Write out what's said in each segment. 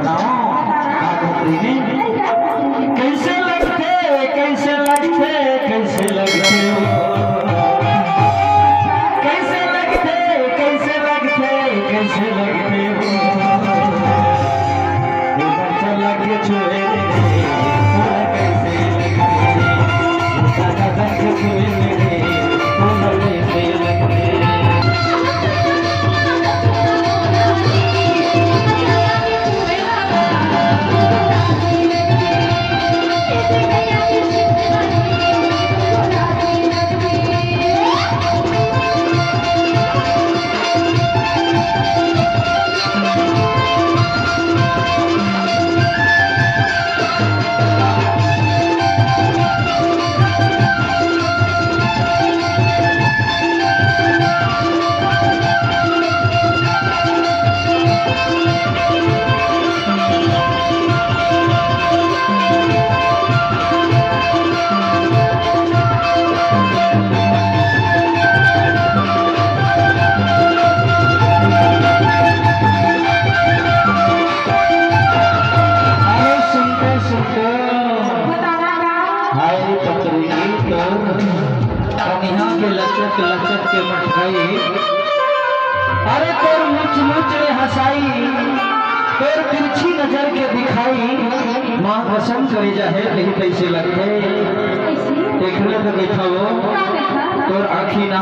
सुनाओ कैसे लगते कैसे लगते कैसे लगते कैसे लगते कैसे लगते कैसे लगते बच्चा लगे छुए कैसे लचक के मठई अरे तोर मुच मुच रे हसाई तोर तिरछी नजर के दिखाई माँ कसम करे जाहे नहीं कैसे लगते देखने तो बैठा वो तोर आँखी ना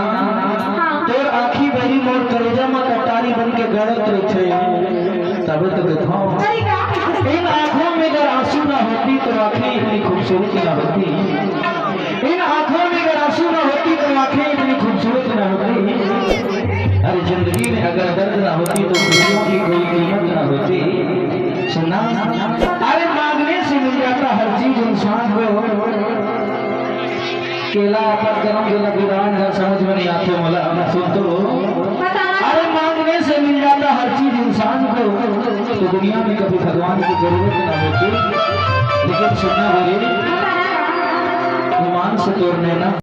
तोर आँखी बड़ी मोर करेजा में कटारी बन के गड़त रहे तब तो बैठा इन आँखों में अगर आंसू ना होती तो आँखें इतनी खूबसूरत ना होती इन आंखों में अगर आंसू ना होती तो आंखें इतनी खूबसूरत ना होती अरे जिंदगी में अगर दर्द ना होती तो खुशियों की कोई कीमत ना होती सुना अरे मांगने से मिल जाता हर चीज इंसान को केला पर गरम गला विरान है समझ में नहीं आते मला सुन तो अरे मांगने से मिल जाता हर चीज इंसान को तो दुनिया में कभी भगवान की जरूरत ना होती लेकिन सुनना बोले ईमान से तोड़ने ना